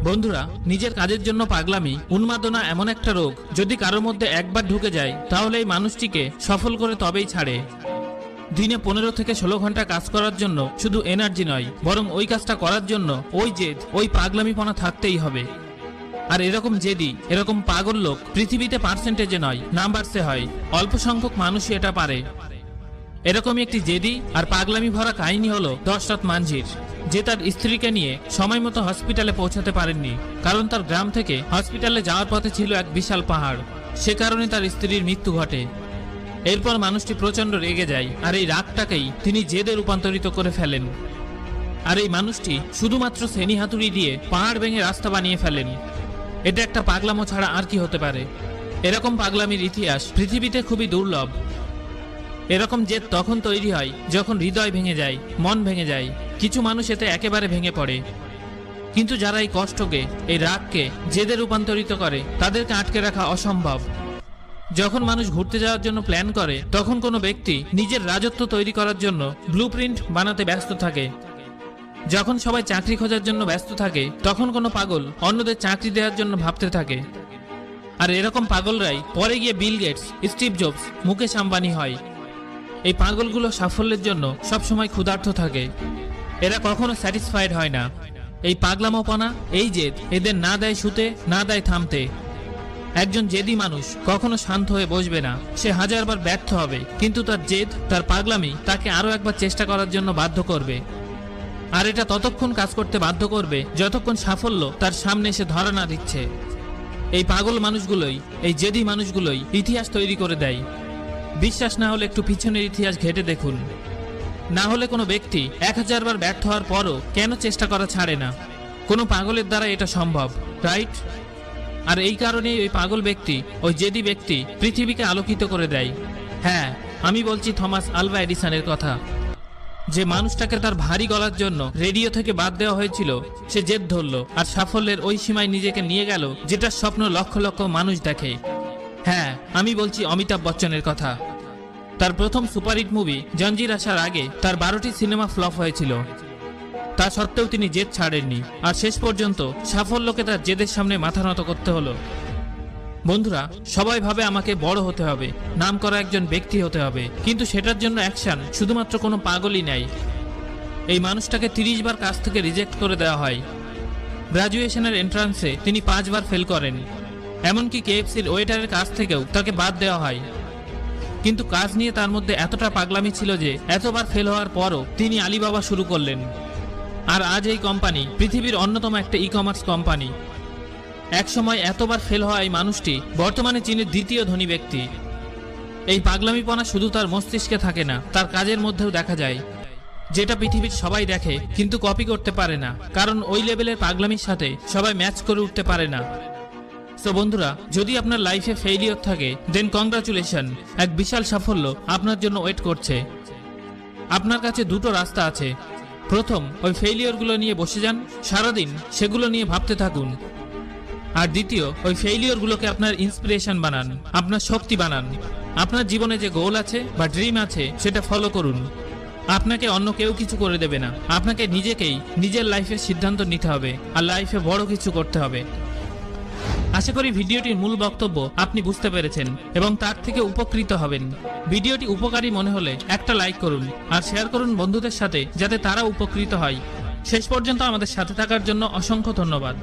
বন্ধুরা, নিজের কাজের জন্য পাগলামি উন্মাদনা এমন একটা রোগ, যদি কারোর মধ্যে একবার ঢুকে যায় তাহলে এই মানুষটিকে সফল করে তবেই ছাড়ে। দিনে 15 থেকে 16 ঘন্টা কাজ করার জন্য শুধু এনার্জি নয়, বরং ওই কাজটা করার জন্য ওই জেদ, ওই পাগলামিপনা থাকতেই হবে। আর এরকম জেদি, এরকম পাগল লোক পৃথিবীতে পার্সেন্টেজে নয়, নাম্বারসে হয়। অল্প সংখ্যক মানুষই এটা পারে। এরকমই একটি জেদি আর পাগলামি ভরা কাহিনী হলো দশরথ মানঝির, যে তার স্ত্রীকে নিয়ে সময় মতো হসপিটালে পৌঁছাতে পারেননি, কারণ তার গ্রাম থেকে হসপিটালে যাওয়ার পথে ছিল এক বিশাল পাহাড়। সে কারণে তার স্ত্রীর মৃত্যু ঘটে। এরপর মানুষটি প্রচন্ড রেগে যায়, আর এই রাগটাকেই তিনি জেদে রূপান্তরিত করে ফেলেন। আর এই মানুষটি শুধুমাত্র শ্রেণী হাতুড়ি দিয়ে পাহাড় ভেঙে রাস্তা বানিয়ে ফেলেন। এটা একটা পাগলামো ছাড়া আর কি হতে পারে? এরকম পাগলামির ইতিহাস পৃথিবীতে খুবই দুর্লভ। এরকম জেদ তখন তৈরি হয় যখন হৃদয় ভেঙে যায়, মন ভেঙে যায়। কিছু মানুষ এতে একেবারে ভেঙে পড়ে, কিন্তু যারা এই কষ্টকে, এই রাগকে জেদে রূপান্তরিত করে, তাদেরকে আটকে রাখা অসম্ভব। যখন মানুষ ঘুরতে যাওয়ার জন্য প্ল্যান করে, তখন কোনো ব্যক্তি নিজের রাজত্ব তৈরি করার জন্য ব্লুপ্রিন্ট বানাতে ব্যস্ত থাকে। যখন সবাই চাকরি খোঁজার জন্য ব্যস্ত থাকে, তখন কোনো পাগল অন্যদের চাকরি দেওয়ার জন্য ভাবতে থাকে। আর এরকম পাগলরাই পরে গিয়ে Bill Gates, Steve Jobs, Mukesh Ambani হয়। এই পাগলগুলো সাফল্যের জন্য সবসময় ক্ষুধার্ত থাকে। এরা কখনো স্যাটিসফাইড হয় না। এই পাগলামোপনা, এই জেদ এদের না দেয় শুতে, না দেয় থামতে। একজন জেদি মানুষ কখনো শান্ত হয়ে বসবে না। সে হাজারবার ব্যর্থ হবে, কিন্তু তার জেদ, তার পাগলামি তাকে আরো একবার চেষ্টা করার জন্য বাধ্য করবে। আর এটা ততক্ষণ কাজ করতে বাধ্য করবে যতক্ষণ সাফল্য তার সামনে এসে ধরা না দিচ্ছে। এই পাগল মানুষগুলোই, এই জেদি মানুষগুলোই ইতিহাস তৈরি করে দেয়। বিশ্বাস না হলে একটু পিছনের ইতিহাস ঘেটে দেখুন। না হলে কোনো ব্যক্তি 1000 বার ব্যর্থ হওয়ার পরও কেন চেষ্টা করা ছাড়ে না? কোনো পাগলের দ্বারা এটা সম্ভব, রাইট? আর এই কারণেই ওই পাগল ব্যক্তি, ওই জেদি ব্যক্তি পৃথিবীকে আলোকিত করে দেয়। হ্যাঁ, আমি বলছি থমাস আলভা এডিসনের কথা। যে মানুষটাকে তার ভারী গলার জন্য রেডিও থেকে বাদ দেওয়া হয়েছিল, সে জেদ ধরল আর সাফল্যের ওই সীমায় নিজেকে নিয়ে গেল, যেটা স্বপ্ন লক্ষ লক্ষ মানুষ দেখে। হ্যাঁ, আমি বলছি অমিতাভ বচ্চনের কথা। তার প্রথম সুপারহিট মুভি জঞ্জির আসার আগে তার 12টি সিনেমা ফ্লপ হয়েছিল। তা সত্ত্বেও তিনি জেদ ছাড়েননি, আর শেষ পর্যন্ত সাফল্যকে তার জেদের সামনে মাথা নত করতে হলো। বন্ধুরা, সবাই ভাবে আমাকে বড় হতে হবে, নাম করা একজন ব্যক্তি হতে হবে, কিন্তু সেটার জন্য অ্যাকশন শুধুমাত্র কোনো পাগলই নাই। এই মানুষটাকে 30 বার কাজ থেকে রিজেক্ট করে দেওয়া হয়। গ্রাজুয়েশনের এন্ট্রান্সে তিনি 5 বার ফেল করেন। এমনকি কেএফসির ওয়েটারের কাজ থেকেও তাকে বাদ দেওয়া হয়। কিন্তু কাজ নিয়ে তার মধ্যে এতটা পাগলামি ছিল যে এতবার ফেল হওয়ার পরও তিনি আলিবাবা শুরু করলেন। আর আজ এই কোম্পানি পৃথিবীর অন্যতম একটা ই-কমার্স কোম্পানি। একসময় এতবার ফেল হওয়া এই মানুষটি বর্তমানে চীনের দ্বিতীয় ধনী ব্যক্তি। এই পাগলামিপনা শুধু তার মস্তিষ্কে থাকে না, তার কাজের মধ্যেও দেখা যায়, যেটা পৃথিবীর সবাই দেখে কিন্তু কপি করতে পারে না, কারণ ওই লেভেলের পাগলামির সাথে সবাই ম্যাচ করে উঠতে পারে না। সো বন্ধুরা, যদি আপনার লাইফে ফেইলিয়র থাকে, দেন কংগ্রাচুলেশন, এক বিশাল সাফল্য আপনার জন্য ওয়েট করছে। আপনার কাছে দুটো রাস্তা আছে। প্রথম, ওই ফেইলিয়রগুলো নিয়ে বসে যান, সারাদিন সেগুলো নিয়ে ভাবতে থাকুন। আর দ্বিতীয়, ওই ফেইলিয়রগুলোকে আপনার ইন্সপিরেশন বানান, আপনার শক্তি বানান। আপনার জীবনে যে গোল আছে বা ড্রিম আছে, সেটা ফলো করুন। আপনাকে অন্য কেউ কিছু করে দেবে না। আপনাকে নিজেকেই নিজের লাইফের সিদ্ধান্ত নিতে হবে, আর লাইফে বড় কিছু করতে হবে। আশা করি ভিডিওটির মূল বক্তব্য আপনি বুঝতে পেরেছেন এবং তার থেকে উপকৃত হবেন। ভিডিওটি উপকারী মনে হলে একটা লাইক করুন আর শেয়ার করুন বন্ধুদের সাথে, যাতে তারা উপকৃত হয়। শেষ পর্যন্ত আমাদের সাথে থাকার জন্য অসংখ্য ধন্যবাদ।